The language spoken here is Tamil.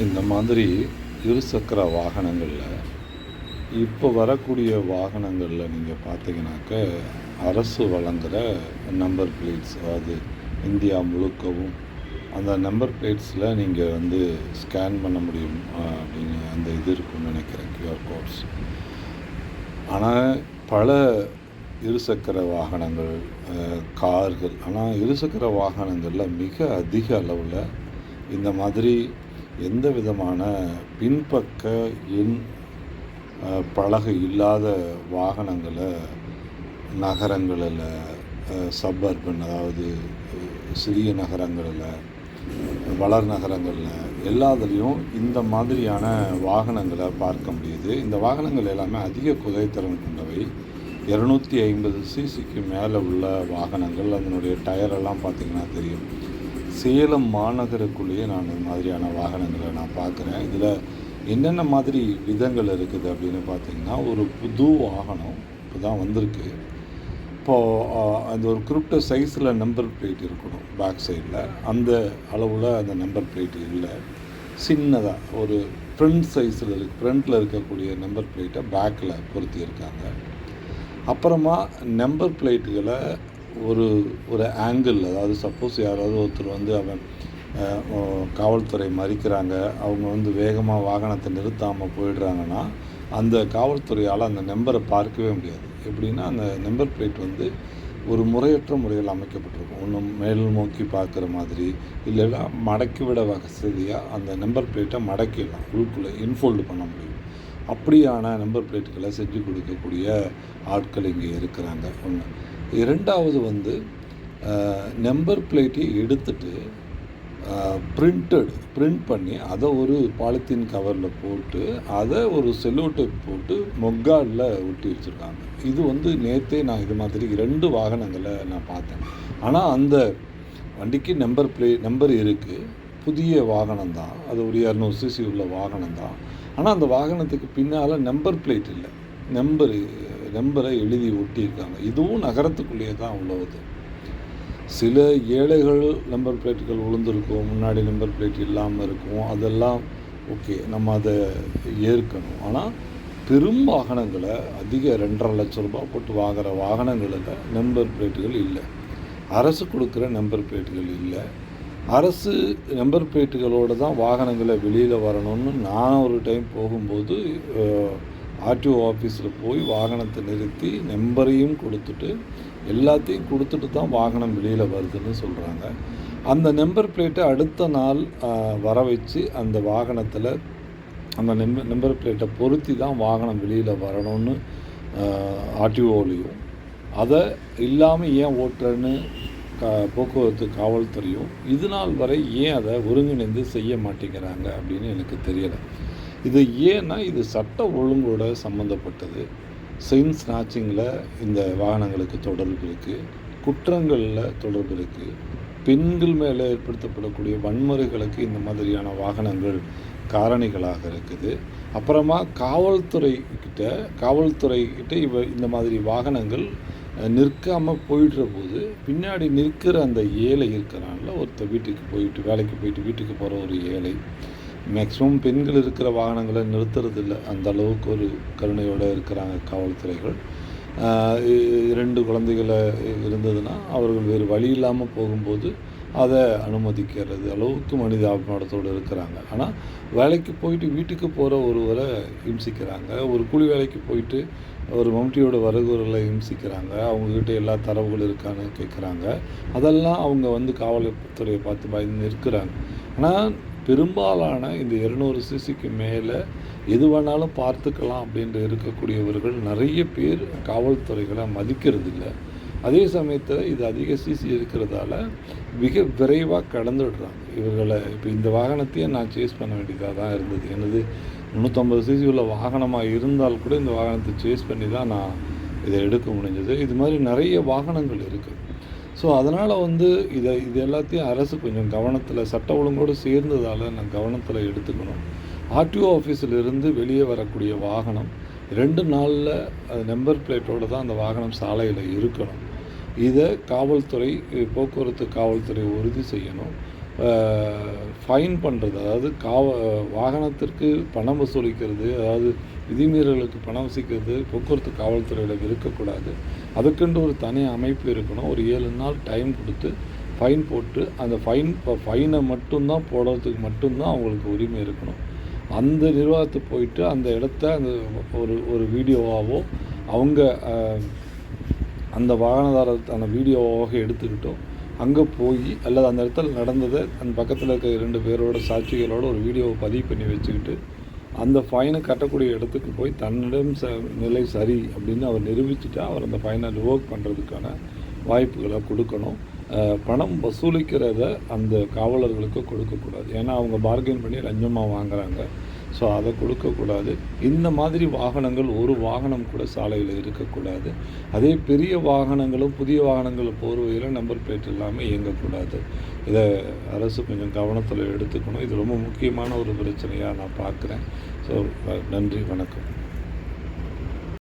இந்த மாதிரி இருசக்கர வாகனங்களில் இப்போ வரக்கூடிய வாகனங்களில் நீங்கள் பார்த்தீங்கன்னாக்க அரசு வழங்குகிற நம்பர் பிளேட்ஸ், அதாவது இந்தியா முழுக்கவும் அந்த நம்பர் பிளேட்ஸில் நீங்கள் வந்து ஸ்கேன் பண்ண முடியும் அப்படின்னு அந்த இது இருக்குன்னு நினைக்கிறேன், QR கோட்ஸ். ஆனால் பல இருசக்கர வாகனங்கள், கார்கள், ஆனால் இருசக்கர வாகனங்களில் மிக அதிக அளவில் இந்த மாதிரி எந்த விதமான பின்பக்க எண் பலகை இல்லாத வாகனங்களை நகரங்களில், சப்பர்பன், அதாவது சிறிய நகரங்களில், வளர் நகரங்களில் எல்லாத்துலேயும் இந்த மாதிரியான வாகனங்களை பார்க்க முடியுது. இந்த வாகனங்கள் எல்லாமே அதிக குதிரைத்திறன் கொண்டவை. 250 சிசிக்கு மேலே உள்ள வாகனங்கள். அதனுடைய டயரெல்லாம் பார்த்திங்கன்னா தெரியும். சேலம் மாநகருக்குள்ளேயே நான் இந்த மாதிரியான வாகனங்களை நான் பார்க்குறேன். இதில் என்னென்ன மாதிரி விதங்கள் இருக்குது அப்படின்னு பார்த்திங்கன்னா, ஒரு புது வாகனம் இப்போ தான் வந்திருக்கு. இப்போது அந்த ஒரு குறிப்பிட்ட சைஸில் நம்பர் பிளேட் இருக்கணும் பேக் சைடில். அந்த அளவில் அந்த நம்பர் பிளேட் இல்லை. சின்னதாக ஒரு ஃப்ரண்ட் சைஸில் ஃப்ரண்ட்டில் இருக்கக்கூடிய நம்பர் பிளேட்டை பேக்கில் பொருத்தி இருக்காங்க. அப்புறமா நம்பர் பிளேட்டுகளை ஒரு ஆங்கிள், அதாவது சப்போஸ் யாராவது ஒருத்தர் வந்து அவன் காவல்துறை மறிக்கிறாங்க, அவங்க வந்து வேகமாக வாகனத்தை நிறுத்தாமல் போயிடுறாங்கன்னா அந்த காவல்துறையால் அந்த நம்பரை பார்க்கவே முடியாது. எப்படின்னா, அந்த நம்பர் பிளேட் வந்து ஒரு முறையற்ற முறையில் அமைக்கப்பட்டிருக்கும். ஒன்று மேல் நோக்கி பார்க்குற மாதிரி, இல்லைன்னா மடக்கி விட வசதியாக அந்த நம்பர் பிளேட்டை மடக்கிடலாம், உள்குள்ளே இன்ஃபோல்டு பண்ண முடியும். அப்படியான நம்பர் பிளேட்டுகளை செஞ்சு கொடுக்கக்கூடிய ஆட்கள் இங்கே இருக்கிறாங்க. ஒன்று. இரண்டாவது வந்து நம்பர் பிளேட்டை எடுத்துட்டு பிரிண்ட் பண்ணி அதை ஒரு பாலித்தீன் கவரில் போட்டு அதை ஒரு செல்லோ டேப் போட்டு மொக்காடில் ஒட்டி வச்சுருக்காங்க. இது வந்து நேற்றே நான் இது மாதிரி 2 வாகனங்களை நான் பார்த்தேன். ஆனால் அந்த வண்டிக்கு நம்பர் இருக்குது, புதிய வாகனம் தான், அது ஒரு 200 சிசி உள்ள வாகனம் தான். ஆனால் அந்த வாகனத்துக்கு பின்னால் நம்பர் பிளேட் இல்லை, நம்பரை எழுதி ஒட்டியிருக்காங்க. இதுவும் நகரத்துக்குள்ளேயே தான் உள்ளது. சில ஏழைகள் நம்பர் பிளேட்டுகள் விழுந்திருக்கும், முன்னாடி நம்பர் பிளேட் இல்லாமல் இருக்கும், அதெல்லாம் ஓகே, நம்ம அதை ஏற்கணும். ஆனால் பெரும் வாகனங்களை அதிக 2.5 லட்சம் ரூபாய் போட்டு வாங்குகிற வாகனங்களில் நம்பர் பிளேட்டுகள் இல்லை. அரசு கொடுக்குற நம்பர் பிளேட்டுகள் இல்லை. அரசு நம்பர் பிளேட்டுகளோடு தான் வாகனங்களை வெளியில் வரணும்னு நான் ஒரு டைம் போகும்போது ஆர்டிஓ ஆஃபீஸில் போய் வாகனத்தை நிறுத்தி நம்பரையும் கொடுத்துட்டு எல்லாத்தையும் கொடுத்துட்டு தான் வாகனம் வெளியில் வருதுன்னு சொல்கிறாங்க. அந்த நம்பர் பிளேட்டை அடுத்த நாள் வர வச்சு அந்த வாகனத்தில் அந்த நம்பர் பிளேட்டை பொருத்தி தான் வாகனம் வெளியில் வரணும்னு ஆர்டிஓலையும், அதை இல்லாமல் ஏன் ஓட்டுறன்னு போக்குவரத்து காவல்துறையும் இது நாள் வரை ஏன் அதை ஒருங்கிணைந்து செய்ய மாட்டேங்கிறாங்க அப்படின்னு எனக்கு தெரியலை. இது ஏன்னா இது சட்ட ஒழுங்கோட சம்மந்தப்பட்டது. செயின் ஸ்நாச்சிங்கில் இந்த வாகனங்களுக்கு தொடர்பு இருக்குது, குற்றங்களில் தொடர்பு இருக்குது, பெண்கள் மேலே ஏற்படுத்தப்படக்கூடிய வன்முறைகளுக்கு இந்த மாதிரியான வாகனங்கள் காரணிகளாக இருக்குது. அப்புறமா காவல்துறைக்கிட்ட இந்த மாதிரி வாகனங்கள் நிற்காமல் போயிடுற போது பின்னாடி நிற்கிற அந்த ஏழை இருக்கிறான்ல, ஒருத்தர் வீட்டுக்கு போயிட்டு வேலைக்கு போயிட்டு வீட்டுக்கு போகிற ஒரு ஏழை, மேக்ஸிமம் பெண்கள் இருக்கிற வாகனங்களை நிறுத்துறதில்ல. அந்த அளவுக்கு ஒரு கருணையோடு இருக்கிறாங்க காவல்துறைகள். 2 குழந்தைகளை இருந்ததுன்னா அவர்கள் வேறு வழி இல்லாமல் போகும்போது அதை அனுமதிக்கிறது அளவுக்கு மனிதாபிமானத்தோடு இருக்கிறாங்க. ஆனால் வேலைக்கு போயிட்டு வீட்டுக்கு போகிற ஒருவரை இம்சிக்கிறாங்க, ஒரு கூலி வேலைக்கு போயிட்டு ஒரு மம்டியோட வருகிறவர்களை இம்சிக்கிறாங்க, அவங்கக்கிட்ட எல்லா தரவுகள் இருக்கான்னு கேட்குறாங்க. அதெல்லாம் அவங்க வந்து காவல்துறையை பார்த்து பயந்து இருக்கிறாங்க. ஆனால் பெரும்பாலான இந்த 200 சிசிக்கு மேலே எது வேணாலும் பார்த்துக்கலாம் அப்படின்ட்டு இருக்கக்கூடியவர்கள் நிறைய பேர் காவல்துறைகளை மதிக்கிறது இல்லை. அதே சமயத்தில் இது அதிக சிசி இருக்கிறதால மிக விரைவாக கடந்துடுறாங்க இவர்களை. இப்போ இந்த வாகனத்தையே நான் சேஸ் பண்ண வேண்டியதாக தான் இருந்தது. எனது 350 சிசி உள்ள வாகனமாக இருந்தால் கூட இந்த வாகனத்தை சேஸ் பண்ணி தான் நான் இதை எடுக்க முடிஞ்சது. இது மாதிரி நிறைய வாகனங்கள் இருக்குது. ஸோ அதனால் வந்து இது எல்லாத்தையும் அரசு கொஞ்சம் கவனத்தில், சட்ட ஒழுங்கோடு சேர்ந்ததால் நான் கவனத்தில் எடுத்துக்கணும். ஆர்டிஓ ஆஃபீஸிலிருந்து வெளியே வரக்கூடிய வாகனம் 2 நாளில் நம்பர் பிளேட்டோடு தான் அந்த வாகனம் சாலையில் இருக்கணும். இதை போக்குவரத்து காவல்துறை உறுதி செய்யணும். ஃபைன் பண்ணுறது, அதாவது வாகனத்திற்கு பணம் வசூலிக்கிறது, அதாவது விதிமீறலுக்கு பணம் வசூலிக்கிறது போக்குவரத்து காவல்துறையில் இருக்கக்கூடாது. அதுக்குன்னு ஒரு தனி அமைப்பு இருக்கணும். ஒரு 7 நாள் டைம் கொடுத்து ஃபைன் போட்டு அந்த ஃபைனை மட்டும்தான் போடுறதுக்கு மட்டும்தான் அவங்களுக்கு உரிமை இருக்கணும். அந்த நிர்வாகத்துக்கு போயிட்டு அந்த இடத்த அந்த ஒரு வீடியோவாகவோ அவங்க அந்த வாகனதாரர் அந்த வீடியோவாக எடுத்துக்கிட்டோம் அங்கே போய் அல்லது அந்த இடத்துல நடந்ததை அந்த பக்கத்தில் இருக்க 2 பேரோட சாட்சிகளோட ஒரு வீடியோவை பதிவு பண்ணி வச்சுக்கிட்டு அந்த ஃபைனை கட்டக்கூடிய இடத்துக்கு போய் தன்னிடம் நிலை சரி அப்படின்னு அவர் நிரூபிச்சுட்டா அவர் அந்த ஃபைனை ரிவோக் பண்ணுறதுக்கான வாய்ப்புகளை கொடுக்கணும். பணம் வசூலிக்கிறத அந்த காவலர்களுக்கு கொடுக்கக்கூடாது. ஏன்னா அவங்க பார்கெயின் பண்ணி லஞ்சமாக வாங்குகிறாங்க. ஸோ அதை கொடுக்கக்கூடாது. இந்த மாதிரி வாகனங்கள் ஒரு வாகனம் கூட சாலையில் இருக்கக்கூடாது. அதே பெரிய வாகனங்களும் புதிய வாகனங்கள் போர்வையில் நம்பர் பிளேட் இல்லாமல் இயங்கக்கூடாது. இதை அரசு கொஞ்சம் கவனத்தில் எடுத்துக்கணும். இது ரொம்ப முக்கியமான ஒரு பிரச்சனையாக நான் பார்க்குறேன். ஸோ நன்றி, வணக்கம்.